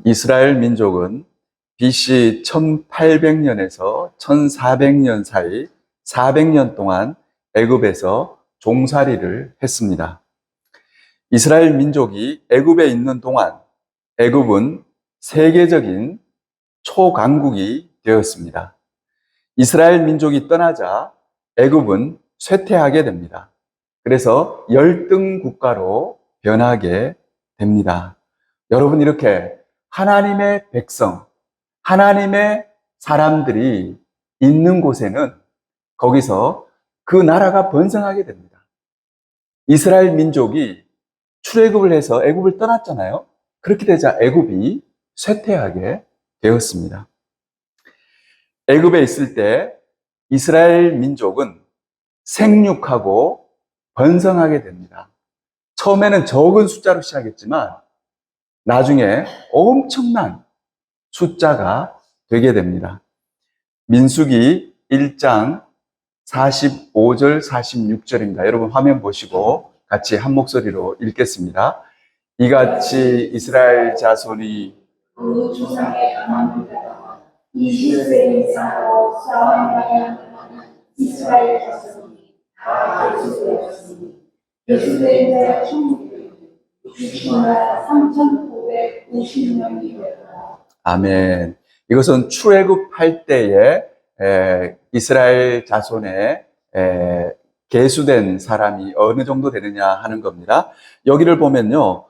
이스라엘 민족은 BC 1800년에서 1400년 사이 400년 동안 애굽에서 종살이를 했습니다. 이스라엘 민족이 애굽에 있는 동안 애굽은 세계적인 초강국이 되었습니다. 이스라엘 민족이 떠나자 애굽은 쇠퇴하게 됩니다. 그래서 열등 국가로 변하게 됩니다. 여러분, 이렇게 하나님의 백성, 하나님의 사람들이 있는 곳에는 거기서 그 나라가 번성하게 됩니다. 이스라엘 민족이 출애굽을 해서 애굽을 떠났잖아요. 그렇게 되자 애굽이 쇠퇴하게 되었습니다. 애굽에 있을 때 이스라엘 민족은 생육하고 번성하게 됩니다. 처음에는 적은 숫자로 시작했지만 나중에 엄청난 숫자가 되게 됩니다. 민수기 1장 45절 46절입니다. 여러분 화면 보시고 같이 한 목소리로 읽겠습니다. 이같이 이스라엘 자손이 그 조상의 가난을 따라 20세 이상으로 싸움하여 이스라엘 자손이 다 예수되었으니 예수된 총 60만 3,950명이었다. 아멘. 이것은 출애굽할 때에 이스라엘 자손에 계수된 사람이 어느 정도 되느냐 하는 겁니다. 여기를 보면요,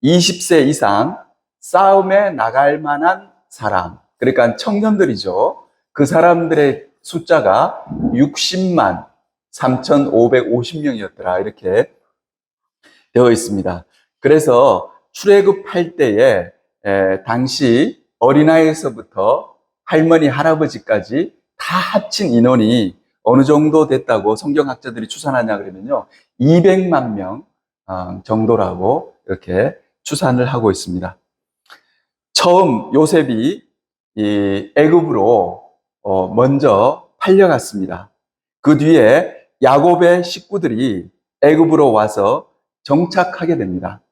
20세 이상 싸움에 나갈 만한 사람, 그러니까 청년들이죠. 그 사람들의 숫자가 60만 3,550명이었더라 이렇게 되어 있습니다. 그래서 출애굽할 때에 당시 어린아이에서부터 할머니, 할아버지까지 다 합친 인원이 어느 정도 됐다고 성경학자들이 추산하냐 그러면요, 200만 명 정도라고 이렇게 추산을 하고 있습니다. 처음 요셉이 이 애굽으로 먼저 팔려갔습니다. 그 뒤에 야곱의 식구들이 애굽으로 와서 정착하게 됩니다.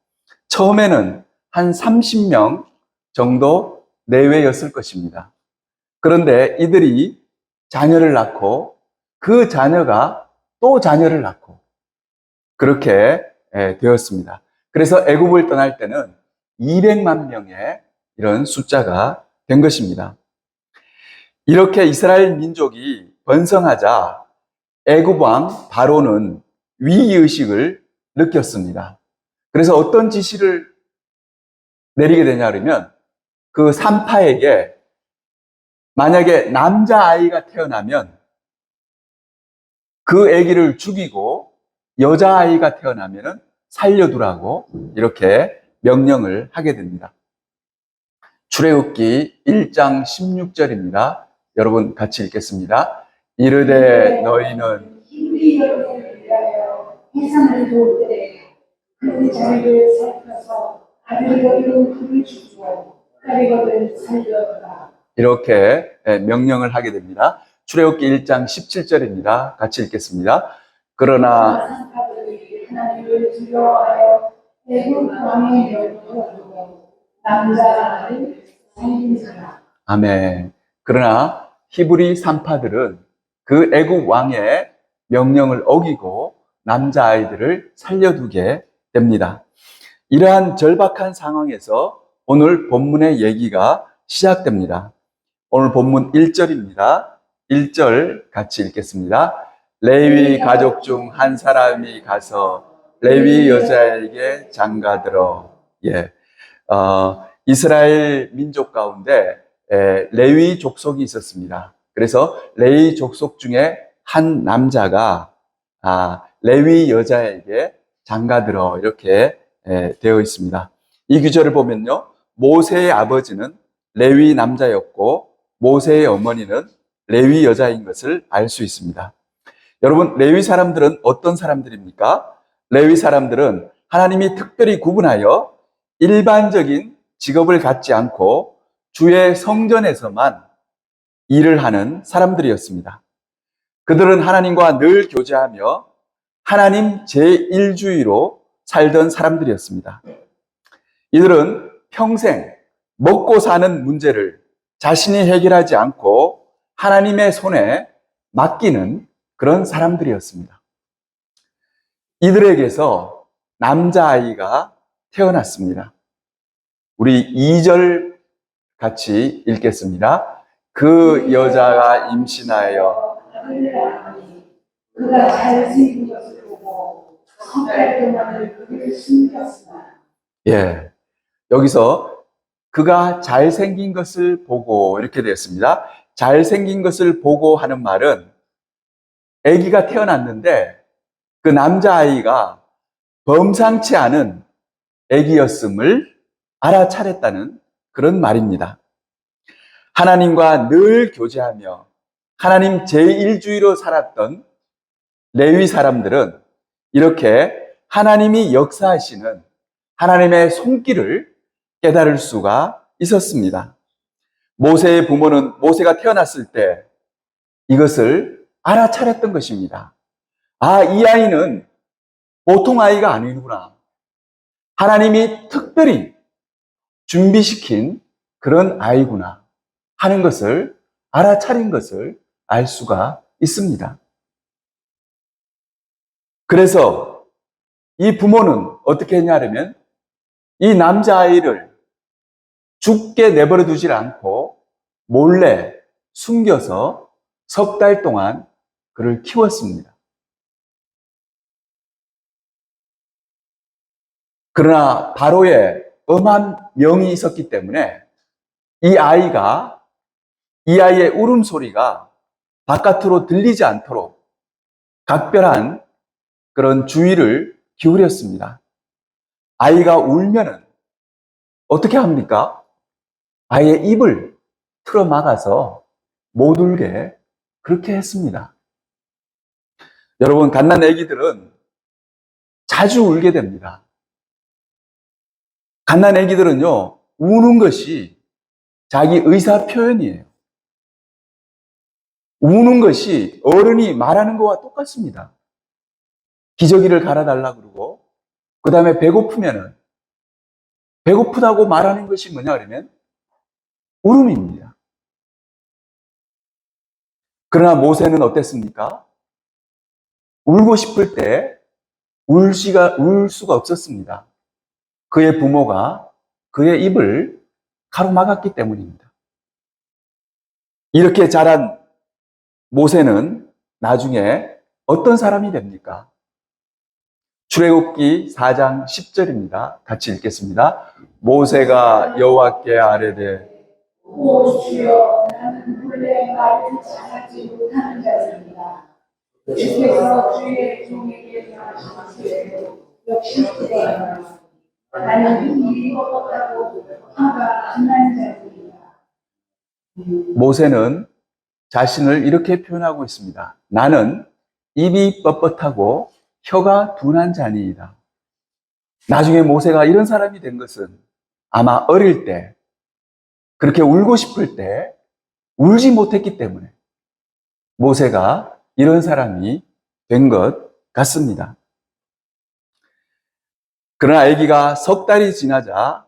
처음에는 한 30명 정도 내외였을 것입니다. 그런데 이들이 자녀를 낳고 그 자녀가 또 자녀를 낳고 그렇게 되었습니다. 그래서 애굽을 떠날 때는 200만 명의 이런 숫자가 된 것입니다. 이렇게 이스라엘 민족이 번성하자 애굽 왕 바로는 위기의식을 느꼈습니다. 그래서 어떤 지시를 내리게 되냐 그러면 그 산파에게 만약에 남자아이가 태어나면 그 아기를 죽이고 여자아이가 태어나면 살려두라고 이렇게 명령을 하게 됩니다. 출애굽기 1장 16절입니다. 여러분 같이 읽겠습니다. 이르되 너희는 힘이 여러분을 위하여 해산을 도울 때 그 자리를 살펴서 아들거든 그를 죽이고 딸이거든 살려라. 이렇게 명령을 하게 됩니다. 출애굽기 1장 17절입니다. 같이 읽겠습니다. 그러나 산파들이 하나님을 두려워하여 애굽 왕의 명령을 두고 남자를 살린지라. 아멘. 그러나 히브리 산파들은 그 애굽 왕의 명령을 어기고 남자아이들을 살려두게 됩니다. 이러한 절박한 상황에서 오늘 본문의 얘기가 시작됩니다. 오늘 본문 1절입니다. 1절 같이 읽겠습니다. 레위 가족 중 한 사람이 가서 레위 여자에게 장가들어. 이스라엘 민족 가운데 레위 족속이 있었습니다. 그래서 레위 족속 중에 한 남자가 레위 여자에게 장가들어 이렇게 되어 있습니다. 이 구절을 보면요, 모세의 아버지는 레위 남자였고 모세의 어머니는 레위 여자인 것을 알 수 있습니다. 여러분, 레위 사람들은 어떤 사람들입니까? 레위 사람들은 하나님이 특별히 구분하여 일반적인 직업을 갖지 않고 주의 성전에서만 일을 하는 사람들이었습니다. 그들은 하나님과 늘 교제하며 하나님 제1주의로 살던 사람들이었습니다. 이들은 평생 먹고 사는 문제를 자신이 해결하지 않고 하나님의 손에 맡기는 그런 사람들이었습니다. 이들에게서 남자아이가 태어났습니다. 우리 2절 같이 읽겠습니다. 그 여자가 임신하여 그가 잘생긴 것을 보고 석 달 동안을 그를 숨겼으나. 예. 여기서 그가 잘생긴 것을 보고 이렇게 되었습니다. 잘생긴 것을 보고 하는 말은 아기가 태어났는데 그 남자아이가 범상치 않은 아기였음을 알아차렸다는 그런 말입니다. 하나님과 늘 교제하며 하나님 제1주의로 살았던 레위 사람들은 이렇게 하나님이 역사하시는 하나님의 손길을 깨달을 수가 있었습니다. 모세의 부모는 모세가 태어났을 때 이것을 알아차렸던 것입니다. 아, 이 아이는 보통 아이가 아니구나. 하나님이 특별히 준비시킨 그런 아이구나 하는 것을 알아차린 것을 알 수가 있습니다. 그래서 이 부모는 어떻게 했냐면 이 남자아이를 죽게 내버려 두질 않고 몰래 숨겨서 석 달 동안 그를 키웠습니다. 그러나 바로의 엄한 명이 있었기 때문에 이 아이의 울음소리가 바깥으로 들리지 않도록 각별한 그런 주의를 기울였습니다. 아이가 울면은 어떻게 합니까? 아이의 입을 틀어 막아서 못 울게 그렇게 했습니다. 여러분, 갓난 아기들은 자주 울게 됩니다. 갓난 아기들은요, 우는 것이 자기 의사 표현이에요. 우는 것이 어른이 말하는 것과 똑같습니다. 기저귀를 갈아달라고 그러고, 그 다음에 배고프면은, 배고프다고 말하는 것이 뭐냐 그러면, 울음입니다. 그러나 모세는 어땠습니까? 울고 싶을 때 울 수가 없었습니다. 그의 부모가 그의 입을 가로막았기 때문입니다. 이렇게 자란 모세는 나중에 어떤 사람이 됩니까? 출애굽기 4장 10절입니다. 같이 읽겠습니다. 모세가 여호와께 아뢰되 오 주여, 나는 본래 말을 잘하지 못하는 자입니다. 주께서 주의 종에게 말씀하시되 역시 그대여 나는 입이 뻣뻣하고 화가 안 자입니다. 모세는 자신을 이렇게 표현하고 있습니다. 나는 입이 뻣뻣하고 혀가 둔한 자니이다. 나중에 모세가 이런 사람이 된 것은 아마 어릴 때 그렇게 울고 싶을 때 울지 못했기 때문에 모세가 이런 사람이 된 것 같습니다. 그러나 아기가 석 달이 지나자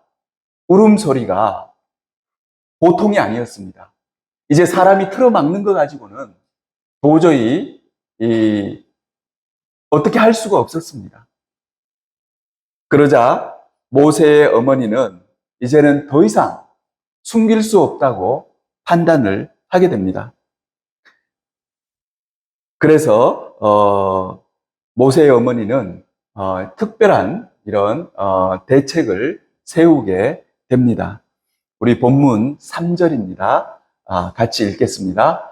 울음소리가 보통이 아니었습니다. 이제 사람이 틀어막는 거 가지고는 도저히 어떻게 할 수가 없었습니다. 그러자 모세의 어머니는 이제는 더 이상 숨길 수 없다고 판단을 하게 됩니다. 그래서 모세의 어머니는 특별한 이런 대책을 세우게 됩니다. 우리 본문 3절입니다. 같이 읽겠습니다.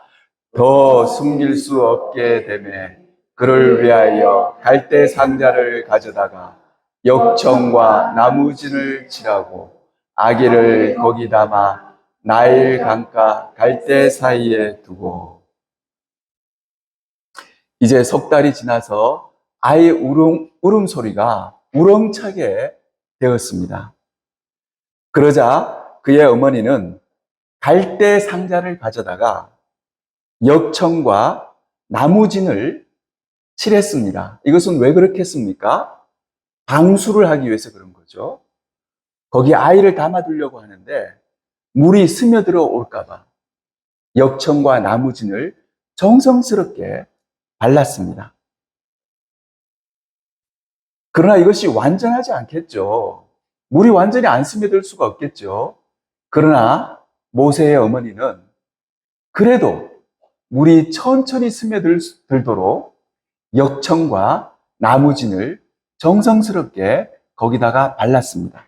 더 숨길 수 없게 되매 그를 위하여 갈대 상자를 가져다가 역청과 나무진을 칠하고 아기를 거기 담아 나일 강가 갈대 사이에 두고. 이제 석 달이 지나서 아이의 울음소리가 우렁차게 되었습니다. 그러자 그의 어머니는 갈대 상자를 가져다가 역청과 나무진을 칠했습니다. 이것은 왜 그렇게 했습니까? 방수를 하기 위해서 그런 거죠. 거기에 아이를 담아두려고 하는데 물이 스며들어 올까봐 역청과 나무진을 정성스럽게 발랐습니다. 그러나 이것이 완전하지 않겠죠. 물이 완전히 안 스며들 수가 없겠죠. 그러나 모세의 어머니는 그래도 물이 천천히 스며들도록 역청과 나무진을 정성스럽게 거기다가 발랐습니다.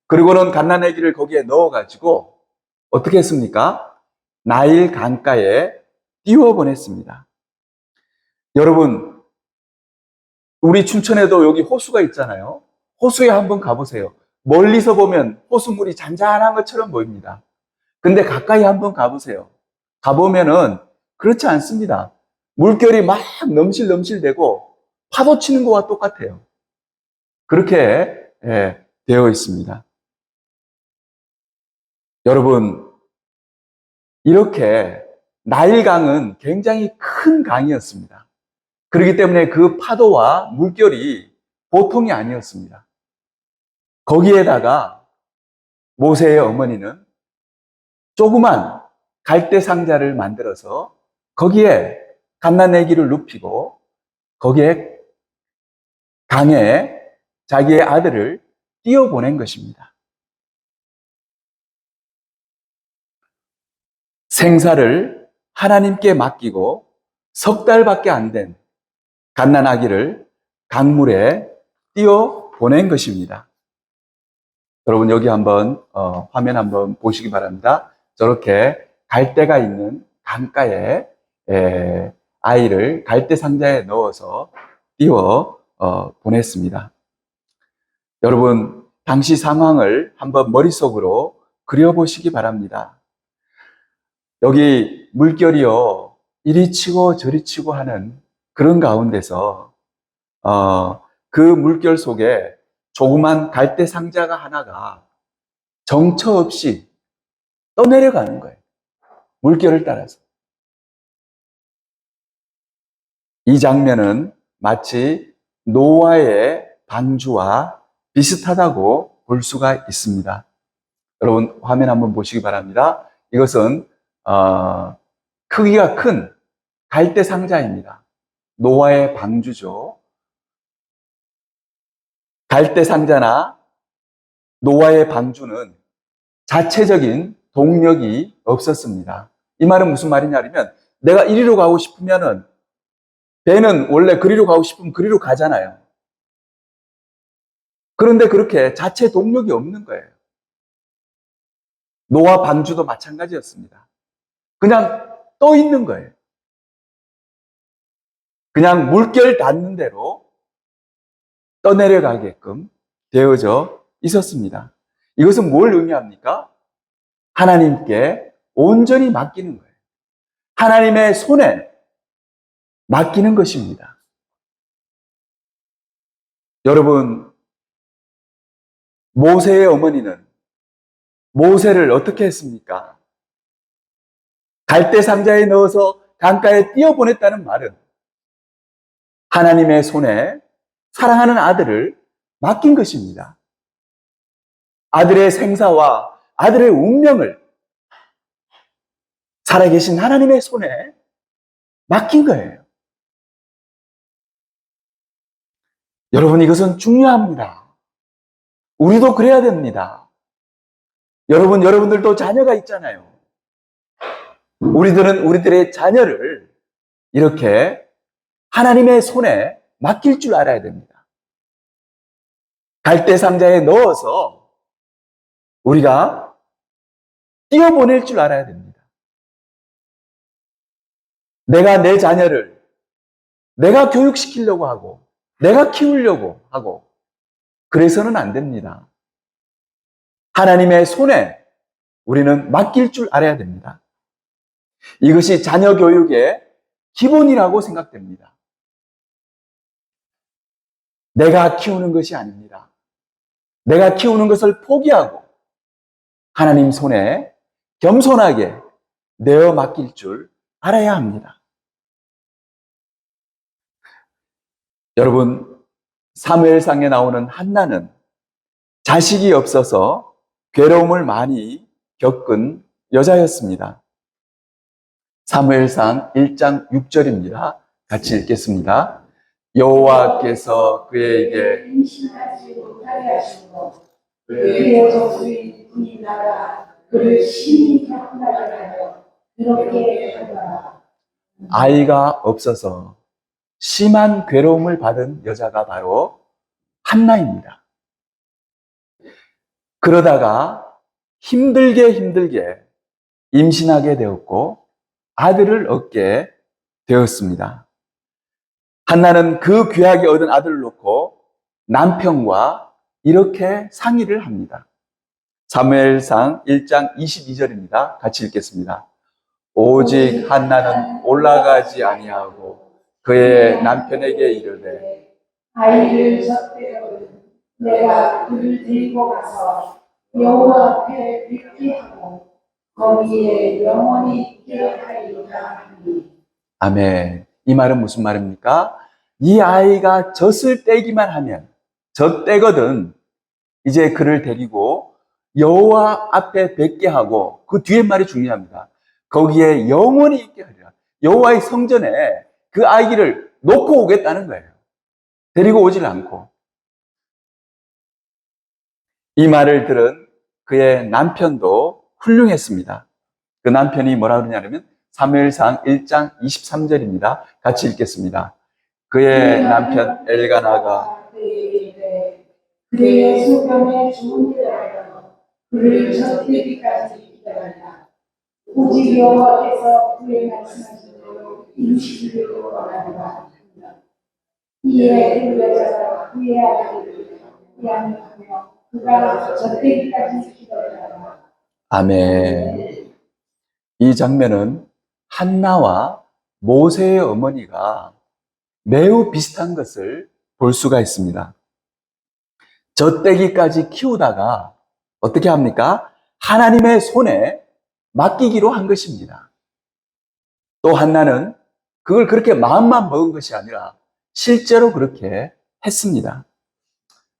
그리고는 갓난아기를 거기에 넣어가지고 어떻게 했습니까? 나일 강가에 띄워보냈습니다. 여러분, 우리 춘천에도 여기 호수가 있잖아요. 호수에 한번 가보세요. 멀리서 보면 호수물이 잔잔한 것처럼 보입니다. 근데 가까이 한번 가보세요. 가보면은 그렇지 않습니다. 물결이 막 넘실넘실대고 파도 치는 것과 똑같아요. 그렇게 되어 있습니다. 여러분, 이렇게 나일강은 굉장히 큰 강이었습니다. 그렇기 때문에 그 파도와 물결이 보통이 아니었습니다. 거기에다가 모세의 어머니는 조그만 갈대 상자를 만들어서 거기에 갓난아기를 눕히고 거기에 강에 자기의 아들을 띄워보낸 것입니다. 생사를 하나님께 맡기고 석 달밖에 안 된 갓난아기를 강물에 띄워보낸 것입니다. 여러분 여기 한번 화면 한번 보시기 바랍니다. 저렇게 갈대가 있는 강가에 아이를 갈대 상자에 넣어서 띄워 보냈습니다. 여러분 당시 상황을 한번 머릿속으로 그려보시기 바랍니다. 여기 물결이요 이리 치고 저리 치고 하는 그런 가운데서 그 물결 속에 조그만 갈대 상자가 하나가 정처 없이 떠내려가는 거예요. 물결을 따라서. 이 장면은 마치 노아의 방주와 비슷하다고 볼 수가 있습니다. 여러분 화면 한번 보시기 바랍니다. 이것은 크기가 큰 갈대 상자입니다. 노아의 방주죠. 갈대 상자나 노아의 방주는 자체적인 동력이 없었습니다. 이 말은 무슨 말이냐면 내가 이리로 가고 싶으면은 배는 원래 그리로 가고 싶으면 그리로 가잖아요. 그런데 그렇게 자체 동력이 없는 거예요. 노아 방주도 마찬가지였습니다. 그냥 떠 있는 거예요. 그냥 물결 닿는 대로 떠내려가게끔 되어져 있었습니다. 이것은 뭘 의미합니까? 하나님께 온전히 맡기는 거예요. 하나님의 손에 맡기는 것입니다. 여러분, 모세의 어머니는 모세를 어떻게 했습니까? 갈대 상자에 넣어서 강가에 띄워보냈다는 말은 하나님의 손에 사랑하는 아들을 맡긴 것입니다. 아들의 생사와 아들의 운명을 살아계신 하나님의 손에 맡긴 거예요. 여러분, 이것은 중요합니다. 우리도 그래야 됩니다. 여러분들도 자녀가 있잖아요. 우리들은 우리들의 자녀를 이렇게 하나님의 손에 맡길 줄 알아야 됩니다. 갈대 상자에 넣어서 우리가 띄워보낼 줄 알아야 됩니다. 내가 내 자녀를 내가 교육시키려고 하고 내가 키우려고 하고 그래서는 안 됩니다. 하나님의 손에 우리는 맡길 줄 알아야 됩니다. 이것이 자녀 교육의 기본이라고 생각됩니다. 내가 키우는 것이 아닙니다. 내가 키우는 것을 포기하고 하나님 손에 겸손하게 내어 맡길 줄 알아야 합니다. 여러분, 사무엘상에 나오는 한나는 자식이 없어서 괴로움을 많이 겪은 여자였습니다. 사무엘상 1장 6절입니다. 같이 읽겠습니다. 여호와께서 그에게 임신하지 못하게 하시고 그의 저주인 분이 나가 그를 심히 격하게 하여 그렇게 하더라. 아이가 없어서 심한 괴로움을 받은 여자가 바로 한나입니다. 그러다가 힘들게 임신하게 되었고 아들을 얻게 되었습니다. 한나는 그 귀하게 얻은 아들을 놓고 남편과 이렇게 상의를 합니다. 사무엘상 1장 22절입니다. 같이 읽겠습니다. 오직 한나는 올라가지 아니하고 그의 남편에게 이르되 아이를 젖대거든 내가 그를 데리고 가서 여호와 앞에 뵙게 하고 거기에 영원히 있게 하리라 하니. 아멘. 이 말은 무슨 말입니까? 이 아이가 젖을 떼기만 하면 젖 떼거든 이제 그를 데리고 여호와 앞에 뵙게 하고 그 뒤에 말이 중요합니다. 거기에 영원히 있게 하리라. 여호와의 성전에 그 아이를 놓고 오겠다는 거예요. 데리고 오질 않고. 이 말을 들은 그의 남편도 훌륭했습니다. 그 남편이 뭐라 그러냐면 사무엘상 1장 23절입니다. 같이 읽겠습니다. 그의 남편 엘가나가 그의 소변에 좋은 일을 하여 그를 젖대기까지 기다렸다. 오직 여호와께서 그의 말씀하신 대로 임신을 원하노라. 이에 그 여자가 그의 아들을 양육하며 그가 젖대기까지 기다렸다. 아멘. 이 장면은 한나와 모세의 어머니가 매우 비슷한 것을 볼 수가 있습니다. 젖대기까지 키우다가 어떻게 합니까? 하나님의 손에 맡기기로 한 것입니다. 또 한나는 그걸 그렇게 마음만 먹은 것이 아니라 실제로 그렇게 했습니다.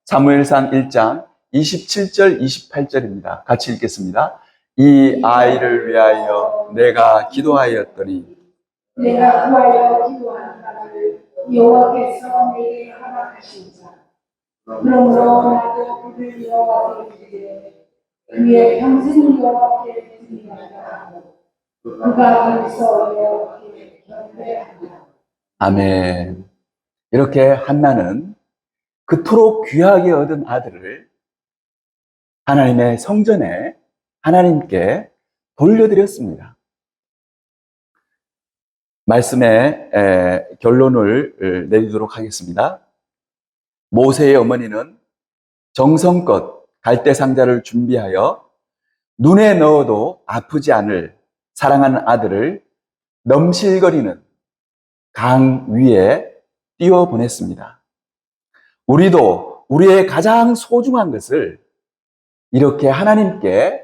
사무엘상 1장 27절, 28절입니다. 같이 읽겠습니다. 이 아이를 위하여 내가 기도하였더니 내가 구하여 기도한 바를 여호와께서 내게 허락하시니라. 그러므로 나도 그를 여호와께 드리되 그의 평생 여호와께 드리리라 하고 그가 거기서 여호와께 경배하리라. 아멘. 이렇게 한나는 그토록 귀하게 얻은 아들을 하나님의 성전에 하나님께 돌려드렸습니다. 말씀의 결론을 내리도록 하겠습니다. 모세의 어머니는 정성껏 갈대상자를 준비하여 눈에 넣어도 아프지 않을 사랑하는 아들을 넘실거리는 강 위에 띄워 보냈습니다. 우리도 우리의 가장 소중한 것을 이렇게 하나님께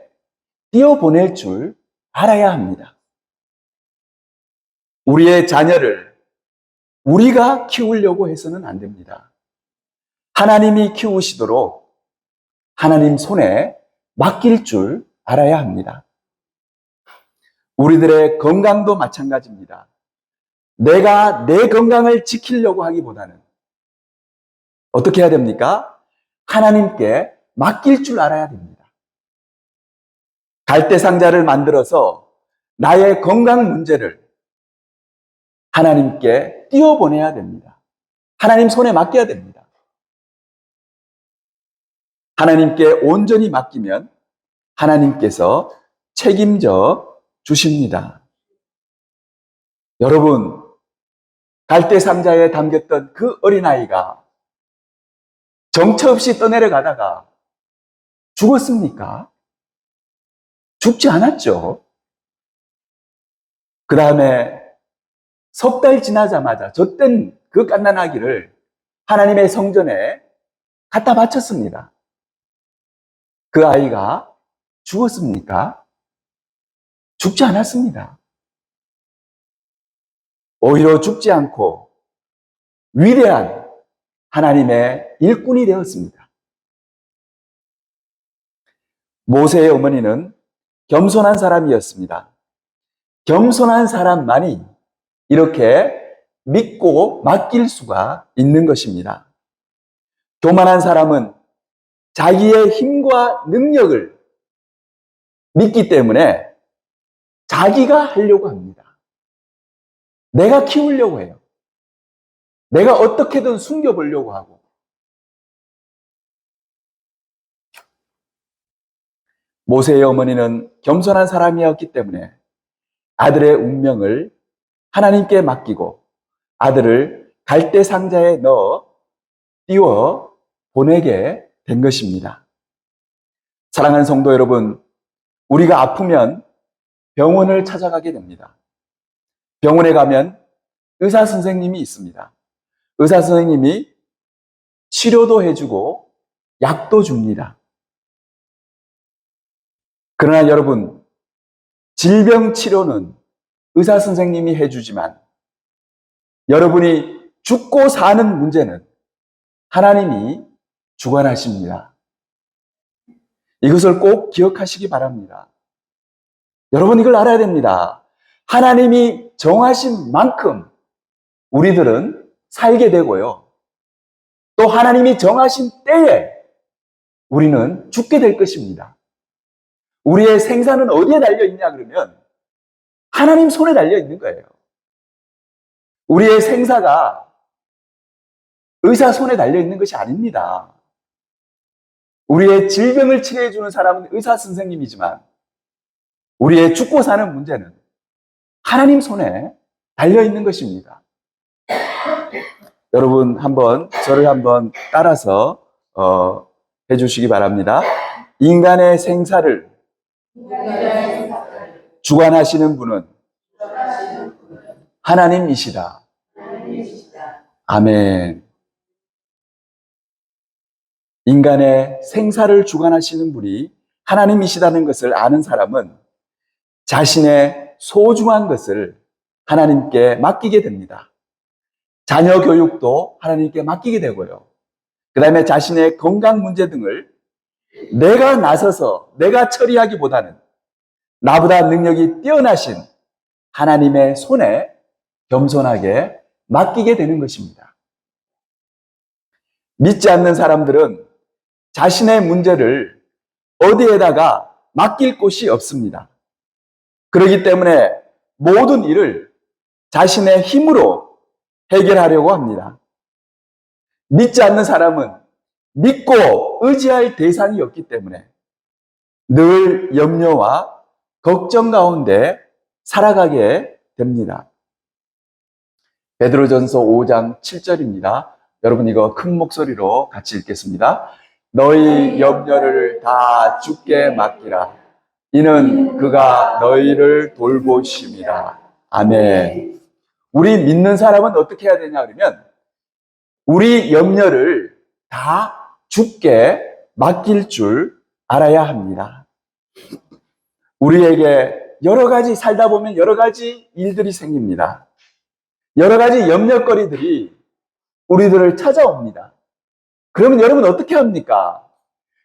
띄워 보낼 줄 알아야 합니다. 우리의 자녀를 우리가 키우려고 해서는 안 됩니다. 하나님이 키우시도록 하나님 손에 맡길 줄 알아야 합니다. 우리들의 건강도 마찬가지입니다. 내가 내 건강을 지키려고 하기보다는 어떻게 해야 됩니까? 하나님께 맡길 줄 알아야 됩니다. 갈대상자를 만들어서 나의 건강 문제를 하나님께 띄워보내야 됩니다. 하나님 손에 맡겨야 됩니다. 하나님께 온전히 맡기면 하나님께서 책임져 주십니다. 여러분, 갈대상자에 담겼던 그 어린아이가 정처 없이 떠내려가다가 죽었습니까? 죽지 않았죠. 그 다음에 석 달 지나자마자 젖된 그 갓난아기를 하나님의 성전에 갖다 바쳤습니다. 그 아이가 죽었습니까? 죽지 않았습니다. 오히려 죽지 않고 위대한 하나님의 일꾼이 되었습니다. 모세의 어머니는 겸손한 사람이었습니다. 겸손한 사람만이 이렇게 믿고 맡길 수가 있는 것입니다. 교만한 사람은 자기의 힘과 능력을 믿기 때문에 자기가 하려고 합니다. 내가 키우려고 해요. 내가 어떻게든 숨겨보려고 하고. 모세의 어머니는 겸손한 사람이었기 때문에 아들의 운명을 하나님께 맡기고 아들을 갈대 상자에 넣어 띄워 보내게 된 것입니다. 사랑하는 성도 여러분, 우리가 아프면 병원을 찾아가게 됩니다. 병원에 가면 의사 선생님이 있습니다. 의사 선생님이 치료도 해주고 약도 줍니다. 그러나 여러분, 질병 치료는 의사 선생님이 해주지만 여러분이 죽고 사는 문제는 하나님이 주관하십니다. 이것을 꼭 기억하시기 바랍니다. 여러분, 이걸 알아야 됩니다. 하나님이 정하신 만큼 우리들은 살게 되고요. 또 하나님이 정하신 때에 우리는 죽게 될 것입니다. 우리의 생사는 어디에 달려 있냐 그러면 하나님 손에 달려 있는 거예요. 우리의 생사가 의사 손에 달려 있는 것이 아닙니다. 우리의 질병을 치료해 주는 사람은 의사 선생님이지만 우리의 죽고 사는 문제는 하나님 손에 달려 있는 것입니다. 여러분 저를 한번 따라서 해주시기 바랍니다. 인간의 생사를 주관하시는 분은 하나님이시다. 아멘. 인간의 생사를 주관하시는 분이 하나님이시다는 것을 아는 사람은 자신의 소중한 것을 하나님께 맡기게 됩니다. 자녀 교육도 하나님께 맡기게 되고요. 그 다음에 자신의 건강 문제 등을 내가 나서서 내가 처리하기보다는 나보다 능력이 뛰어나신 하나님의 손에 겸손하게 맡기게 되는 것입니다. 믿지 않는 사람들은 자신의 문제를 어디에다가 맡길 곳이 없습니다. 그렇기 때문에 모든 일을 자신의 힘으로 해결하려고 합니다. 믿지 않는 사람은 믿고 의지할 대상이 없기 때문에 늘 염려와 걱정 가운데 살아가게 됩니다. 베드로전서 5장 7절입니다. 여러분 이거 큰 목소리로 같이 읽겠습니다. 너희 염려를 다 주께 맡기라. 이는 그가 너희를 돌보심이라. 아멘. 우리 믿는 사람은 어떻게 해야 되냐 그러면 우리 염려를 다 주께 맡길 줄 알아야 합니다. 우리에게 여러 가지 살다 보면 여러 가지 일들이 생깁니다. 여러 가지 염려거리들이 우리들을 찾아옵니다. 그러면 여러분 어떻게 합니까?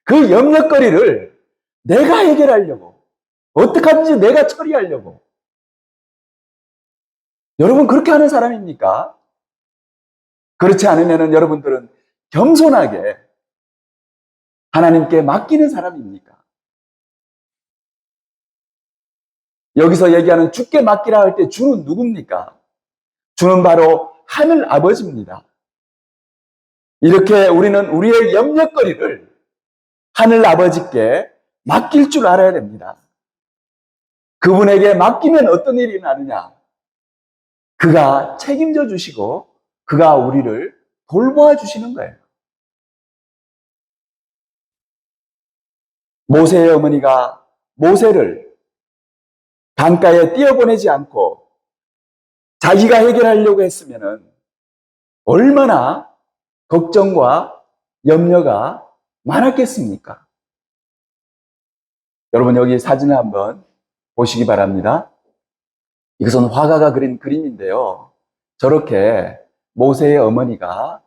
그 염려거리를 내가 해결하려고, 어떻게 하든지 내가 처리하려고. 여러분 그렇게 하는 사람입니까? 그렇지 않으면 여러분들은 겸손하게 하나님께 맡기는 사람입니까? 여기서 얘기하는 주께 맡기라 할 때 주는 누굽니까? 주는 바로 하늘 아버지입니다. 이렇게 우리는 우리의 염려거리를 하늘 아버지께 맡길 줄 알아야 됩니다. 그분에게 맡기면 어떤 일이 나느냐? 그가 책임져 주시고 그가 우리를 돌보아 주시는 거예요. 모세의 어머니가 모세를 강가에 띄어보내지 않고 자기가 해결하려고 했으면 얼마나 걱정과 염려가 많았겠습니까? 여러분 여기 사진을 한번 보시기 바랍니다. 이것은 화가가 그린 그림인데요. 저렇게 모세의 어머니가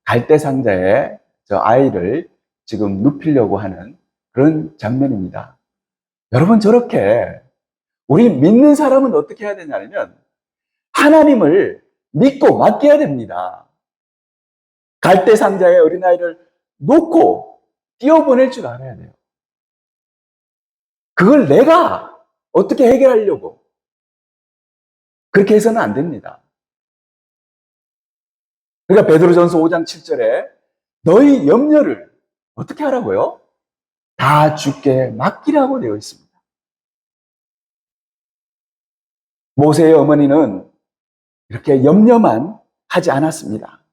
갈대 상자에 저 아이를 지금 눕히려고 하는 그런 장면입니다. 여러분, 저렇게 우리 믿는 사람은 어떻게 해야 되냐면 하나님을 믿고 맡겨야 됩니다. 갈대상자의 어린아이를 놓고 띄워보낼 줄 알아야 돼요. 그걸 내가 어떻게 해결하려고 그렇게 해서는 안 됩니다. 그러니까 베드로전서 5장 7절에 너희 염려를 어떻게 하라고요? 다 주께 맡기라고 되어 있습니다. 모세의 어머니는 이렇게 염려만 하지 않았습니다.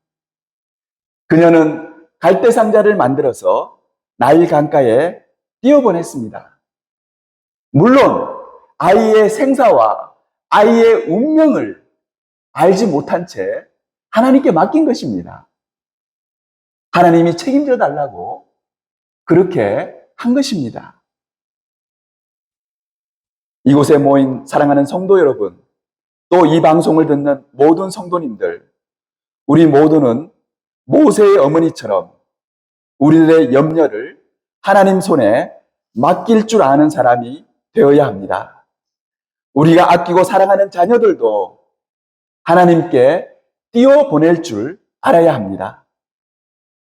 그녀는 갈대상자를 만들어서 나일 강가에 띄워보냈습니다. 물론 아이의 생사와 아이의 운명을 알지 못한 채 하나님께 맡긴 것입니다. 하나님이 책임져 달라고 그렇게 한 것입니다. 이곳에 모인 사랑하는 성도 여러분, 또 이 방송을 듣는 모든 성도님들, 우리 모두는 모세의 어머니처럼 우리들의 염려를 하나님 손에 맡길 줄 아는 사람이 되어야 합니다. 우리가 아끼고 사랑하는 자녀들도 하나님께 띄워 보낼 줄 알아야 합니다.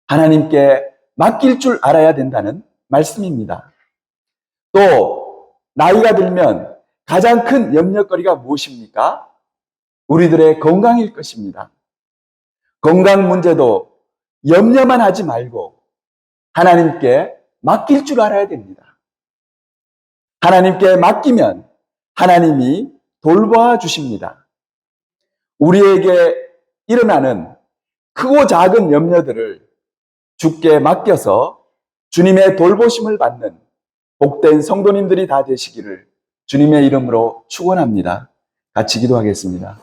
하나님께 맡길 줄 알아야 된다는 말씀입니다. 또 나이가 들면 가장 큰 염려거리가 무엇입니까? 우리들의 건강일 것입니다. 건강 문제도 염려만 하지 말고 하나님께 맡길 줄 알아야 됩니다. 하나님께 맡기면 하나님이 돌봐 주십니다. 우리에게 일어나는 크고 작은 염려들을 주께 맡겨서 주님의 돌보심을 받는 복된 성도님들이 다 되시기를 주님의 이름으로 축원합니다. 같이 기도하겠습니다.